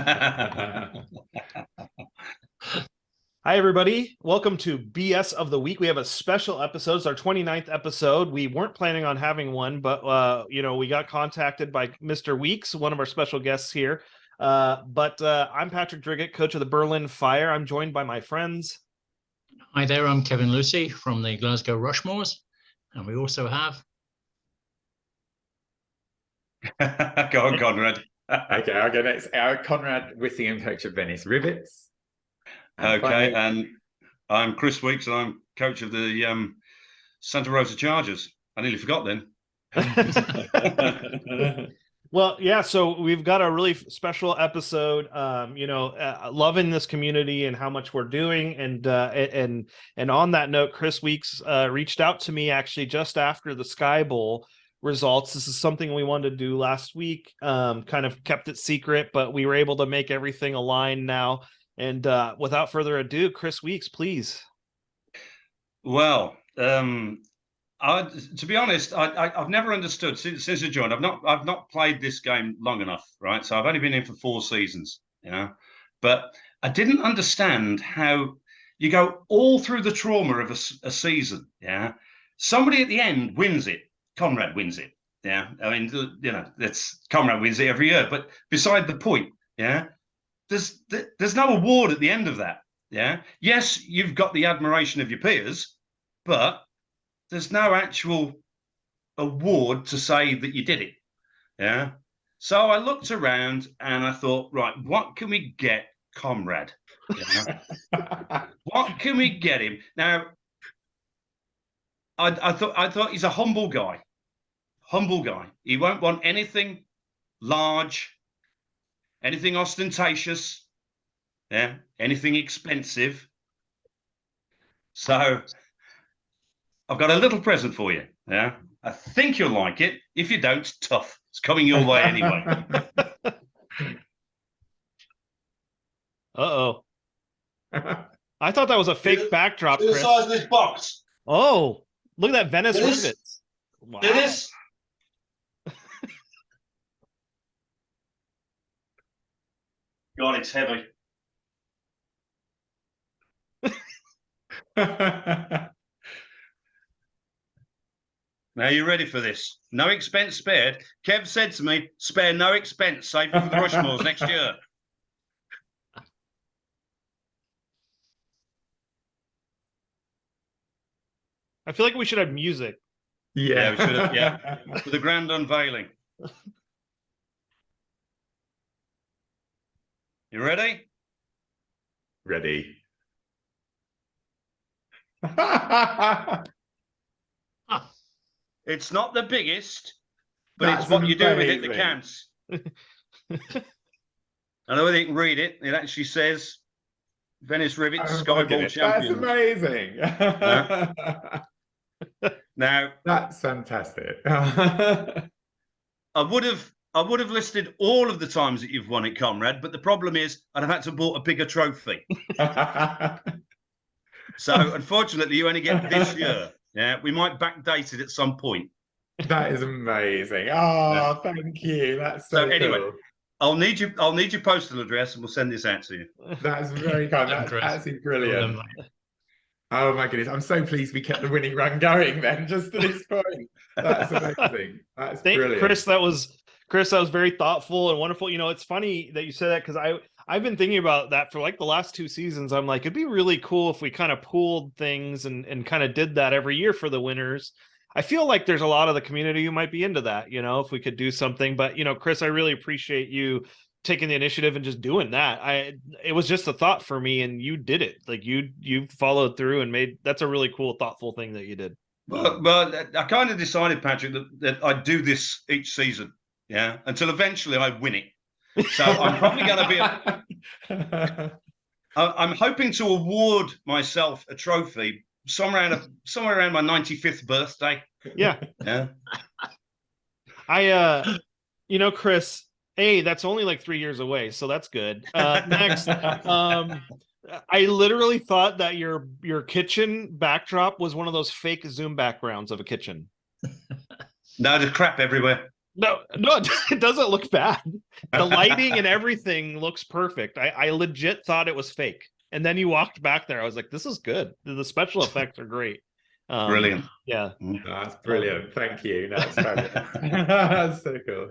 Hi, everybody. Welcome to BS of the Week. We have a special episode. It's our 29th episode. We weren't planning on having one, but, we got contacted by Mr. Weeks, one of our special guests here. But I'm Patrick Driggett, coach of the Berlin Fire. I'm joined by my friends. Hi there, I'm Kevin Lucy from the Glasgow Rushmores. And we also have... Go on, Conrad. Okay, I'll go next. Conrad Whittingham, coach of Venice Rivets. And finally, and I'm Chris Weeks, and I'm coach of the Santa Rosa Chargers. I nearly forgot then. Well, yeah, so we've got a really special episode, loving this community and how much we're doing. And on that note, Chris Weeks reached out to me actually just after the Skybowl results. This is something we wanted to do last week, kind of kept it secret, but we were able to make everything align now. And without further ado, Chris Weeks, please. Well, to be honest, I've never understood since I joined. I've not played this game long enough, right? So I've only been in for 4 seasons, But I didn't understand how you go all through the trauma of a season, Somebody at the end wins it. Conrad wins it, I mean, that's Conrad wins it every year. But beside the point, There's no award at the end of that. Yes, you've got the admiration of your peers, but there's no actual award to say that you did it. So I looked around and I thought, right, what can we get Conrad? What can we get him? Now, I thought he's a humble guy. He won't want anything large, anything ostentatious, anything expensive. So I've got a little present for you. I think you'll like it. If you don't, tough. It's coming your way anyway. Uh-oh. I thought that was a fake backdrop, The Chris. size of this box. Oh, look at that Venice Rivets. Wow. It is. God, it's heavy. Now you ready for this? No expense spared. Kev said to me, spare no expense, save it for the Rushmores next year. I feel like we should have music. Yeah, we should have, for the grand unveiling. You ready? Ready. It's not the biggest, but That's it's what you do with it that amazing. counts. I know whether you can read it. It actually says Venice Rivets Skybowl Champion. That's amazing. Now, That's fantastic. I would have listed all of the times that you've won it, Conrad, but the problem is I'd have had to bought a bigger trophy. So unfortunately, you only get this year. We might backdate it at some point. That is amazing. Oh, thank you. That's so anyway, cool. I'll need your postal address and we'll send this out to you. That's very kind. That's absolutely brilliant. Oh my goodness. I'm so pleased we kept the winning run going then, just to this point. That's amazing. That's brilliant. Chris, that was very thoughtful and wonderful. It's funny that you said that because I've been thinking about that for like the last 2 seasons. I'm like, it'd be really cool if we kind of pooled things and kind of did that every year for the winners. I feel like there's a lot of the community who might be into that, if we could do something. But, Chris, I really appreciate you taking the initiative and just doing that. It was just a thought for me and you did it. Like you followed through and that's a really cool, thoughtful thing that you did. Well, I kind of decided, Patrick, that I'd do this each season. Until eventually I win it. So I'm probably going to be. I'm hoping to award myself a trophy somewhere around my 95th birthday. Yeah. Chris. That's only like 3 years away, so that's good. Next, I literally thought that your kitchen backdrop was one of those fake Zoom backgrounds of a kitchen. No, there's crap everywhere. No, it doesn't look bad. The lighting and everything looks perfect. I legit thought it was fake. And then you walked back there. I was like, this is good. The special effects are great. Brilliant. Yeah. That's brilliant. Thank you. That's fabulous. That's so cool.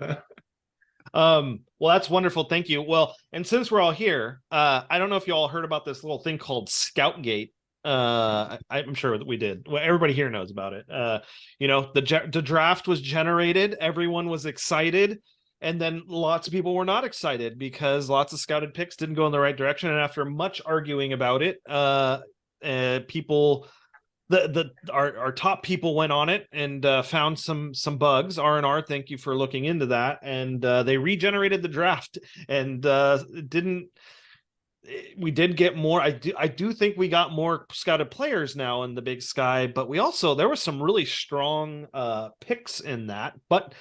Well, that's wonderful. Thank you. Well, and since we're all here, I don't know if you all heard about this little thing called Scoutgate. I'm sure that we did. Well, everybody here knows about it. The draft was generated. Everyone was excited. And then lots of people were not excited because lots of scouted picks didn't go in the right direction. And after much arguing about it, our top people went on it and found some bugs. R&R, thank you for looking into that. And they regenerated the draft and we did get more. I do think we got more scouted players now in the Big Sky, but there were some really strong picks in that. But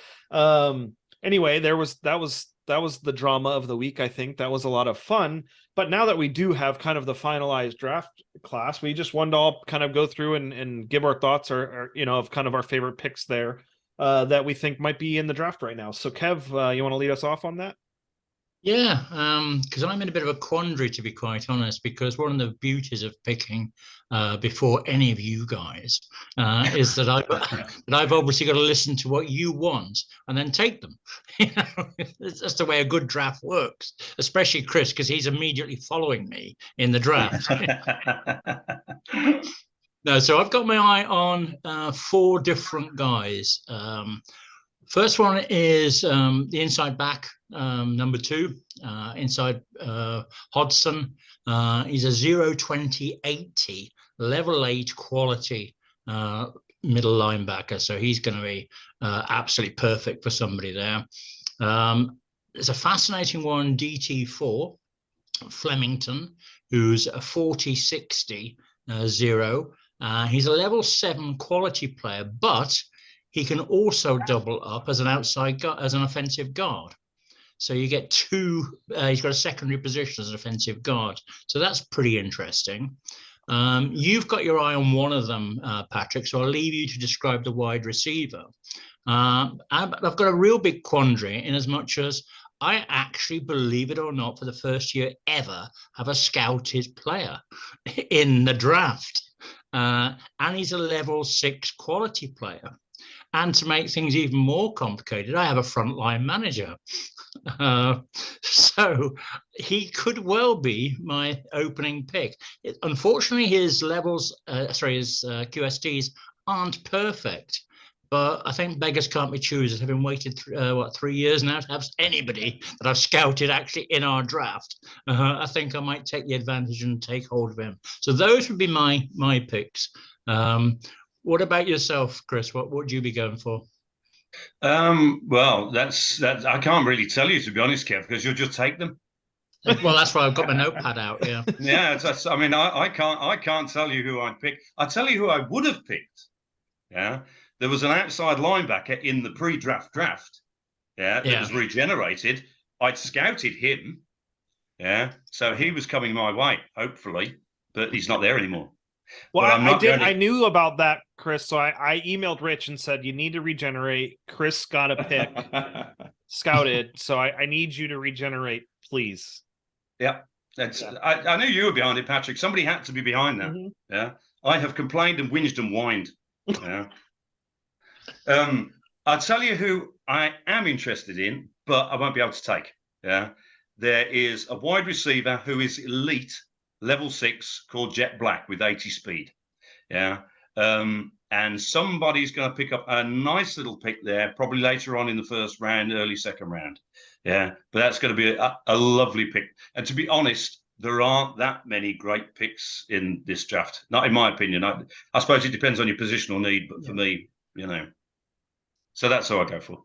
anyway, that was the drama of the week. I think that was a lot of fun. But now that we do have kind of the finalized draft class, we just wanted to all kind of go through and give our thoughts or of kind of our favorite picks there that we think might be in the draft right now. So Kev, you want to lead us off on that? Yeah, because I'm in a bit of a quandary, to be quite honest, because one of the beauties of picking before any of you guys is that I've obviously got to listen to what you want and then take them. That's the way a good draft works, especially Chris, because he's immediately following me in the draft. No, so I've got my eye on 4 different guys. First one is the inside back, number 2, inside Hodgson. He's a 0-20-80, level 8 quality middle linebacker. So he's going to be absolutely perfect for somebody there. There's a fascinating one, DT4, Flemington, who's a 40-60, 0. He's a level 7 quality player, but he can also double up as an outside guard, as an offensive guard. So you get 2, he's got a secondary position as an offensive guard. So that's pretty interesting. You've got your eye on one of them, Patrick, so I'll leave you to describe the wide receiver. I've got a real big quandary in as much as I actually, believe it or not, for the first year ever, have a scouted player in the draft. And he's a level 6 quality player. And to make things even more complicated, I have a frontline manager. So he could well be my opening pick. Unfortunately, his levels, his QSTs aren't perfect. But I think beggars can't be choosers. Having waited 3 years now to have anybody that I've scouted actually in our draft, I think I might take the advantage and take hold of him. So those would be my picks. What about yourself, Chris? What would you be going for? Well, that's I can't really tell you, to be honest, Kev, because you'll just take them. Well, that's why I've got my notepad out. Yeah. Yeah. I mean, I can't tell you who I'd pick. I'll tell you who I would have picked. Yeah. There was an outside linebacker in the pre-draft draft. Yeah. That was regenerated. I'd scouted him. Yeah. So he was coming my way, hopefully, but he's not there anymore. Well, I knew about that, Chris. So I emailed Rich and said, you need to regenerate. Chris got a pick scouted. So I need you to regenerate, please. Yeah. I knew you were behind it, Patrick. Somebody had to be behind that. Mm-hmm. Yeah. I have complained and whinged and whined. Yeah. I'll tell you who I am interested in, but I won't be able to take. Yeah. There is a wide receiver who is elite, level 6, called Jet Black with 80 speed. Yeah. And somebody's going to pick up a nice little pick there, probably later on in the first round, early second round. Yeah. But that's going to be a lovely pick. And to be honest, there aren't that many great picks in this draft, not in my opinion. I suppose it depends on your positional need, but for me, so that's what I go for.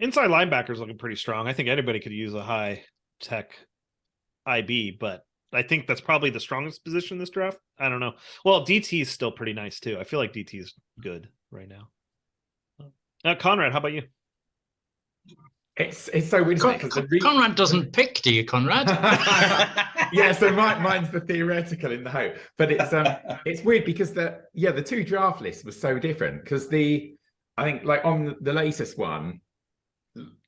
Inside linebackers looking pretty strong. I think anybody could use a high tech IB, but I think that's probably the strongest position in this draft. I don't know. Well, DT is still pretty nice too. I feel like DT is good right now. Conrad, how about you? It's so weird. Conrad doesn't pick, do you, Conrad? Yeah, so mine's the theoretical in the hope, but it's weird because the 2 draft lists were so different. Because I think like on the latest one,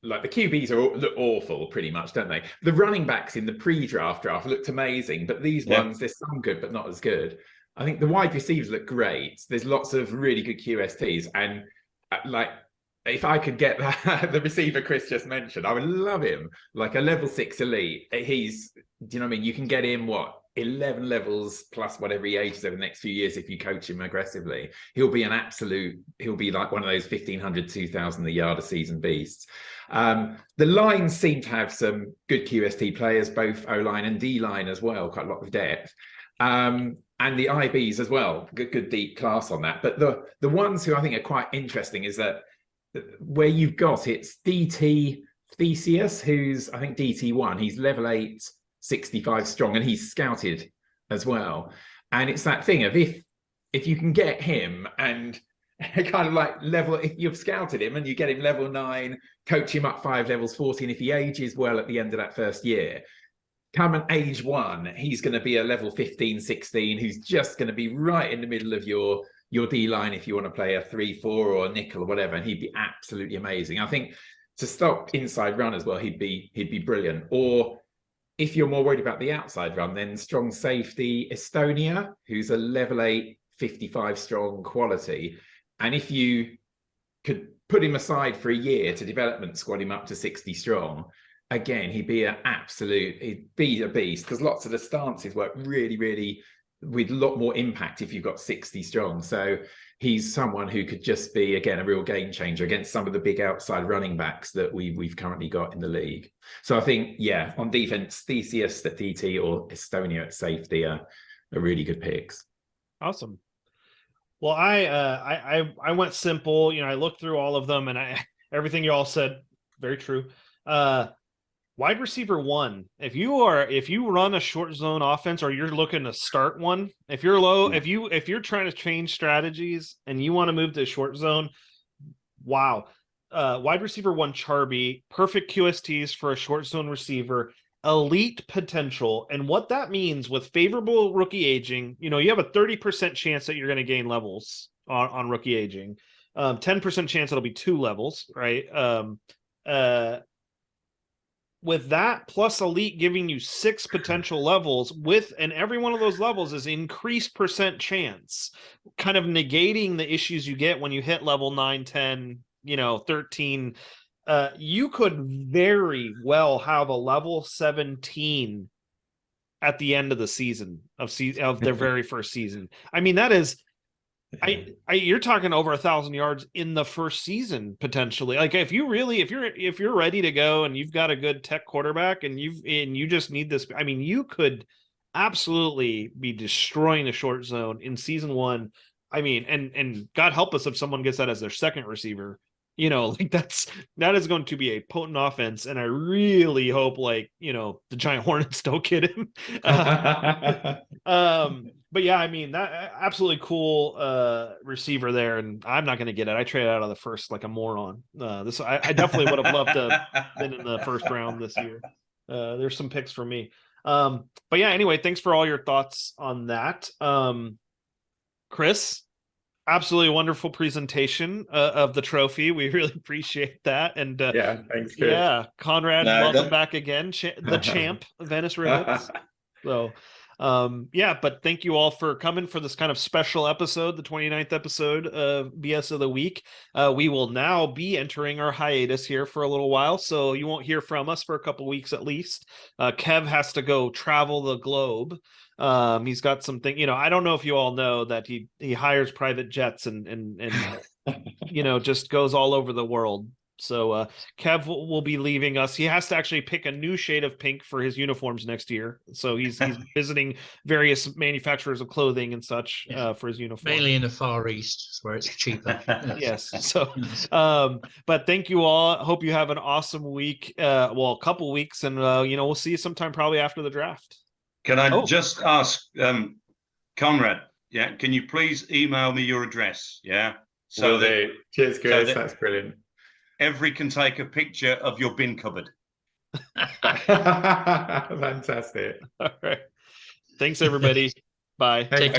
like the QBs look awful pretty much, don't they? The running backs in the pre-draft looked amazing, but these ones, there's some good but not as good. I think the wide receivers look great. There's lots of really good QSTs, and like if I could get the receiver Chris just mentioned, I would love him. Like a level 6 elite. Do you know what I mean? You can get him 11 levels plus whatever he ages over the next few years if you coach him aggressively. He'll be like one of those 1,500, 2,000 a yard a season beasts. The lines seem to have some good QST players, both O-line and D-line as well, quite a lot of depth. And the IBs as well, good deep class on that. But the ones who I think are quite interesting is that where you've got it's DT Theseus, who's I think DT1, he's level 8, 65 strong, and he's scouted as well. And it's that thing of if you can get him and kind of like if you've scouted him and you get him level 9, coach him up 5 levels, 14, if he ages well at the end of that first year, come at age 1, he's going to be a level 15, 16, who's just going to be right in the middle of your D-line if you want to play a 3-4 or a nickel or whatever, and he'd be absolutely amazing. I think to stop inside run as well, he'd be brilliant. Or if you're more worried about the outside run, then strong safety Estonia, who's a level 8, 55 strong quality. And if you could put him aside for a year to development squad him up to 60 strong, again, he'd be a beast, because lots of the stances work really, really with a lot more impact if you've got 60 strong. So he's someone who could just be, again, a real game changer against some of the big outside running backs that we've currently got in the league. So I think, on defense, Theseus at DT or Estonia at safety are really good picks. Awesome. Well, I went simple. I looked through all of them, and everything you all said, very true. Wide receiver 1. If you run a short zone offense, or you're looking to start one, if you're low, if you're trying to change strategies and you want to move to short zone, wow. Wide receiver 1 Charby, perfect QSTs for a short zone receiver, elite potential. And what that means with favorable rookie aging, you have a 30% chance that you're going to gain levels on rookie aging. 10% chance it'll be 2 levels, right? With that plus elite giving you 6 potential levels and every one of those levels is increased percent chance, kind of negating the issues you get when you hit level 9, 10, 13. You could very well have a level 17 at the end of the season of their very first season. I mean, that is, you're talking over 1,000 yards in the first season potentially. Like if you're ready to go and you've got a good tech quarterback and you just need this, I mean, you could absolutely be destroying the short zone in season 1. I mean, and God help us if someone gets that as their second receiver. That is going to be a potent offense, and I really hope the Giant Hornets don't get him. But yeah, I mean, that absolutely cool receiver there, and I'm not going to get it. I traded out of the first like a moron. I definitely would have loved to been in the first round this year. There's some picks for me. But yeah, anyway, thanks for all your thoughts on that. Chris, absolutely wonderful presentation of the trophy. We really appreciate that. And thanks, Chris. Yeah, Conrad, welcome back again, the champ, Venice Rivets. So but thank you all for coming for this kind of special episode, the 29th episode of BS of the Week. We will now be entering our hiatus here for a little while, so you won't hear from us for a couple weeks at least. Kev has to go travel the globe. He's got something, I don't know if you all know that he hires private jets and just goes all over the world. So Kev will be leaving us. He has to actually pick a new shade of pink for his uniforms next year. So he's visiting various manufacturers of clothing and such for his uniform. Mainly in the Far East, where it's cheaper. Yes. So, but thank you all. Hope you have an awesome week. A couple weeks, and we'll see you sometime probably after the draft. Can I just ask, Conrad? Yeah, can you please email me your address? Yeah. So cheers, Chris. That's brilliant. Every can take a picture of your bin cupboard. Fantastic. All right. Thanks, everybody. Bye. Take care.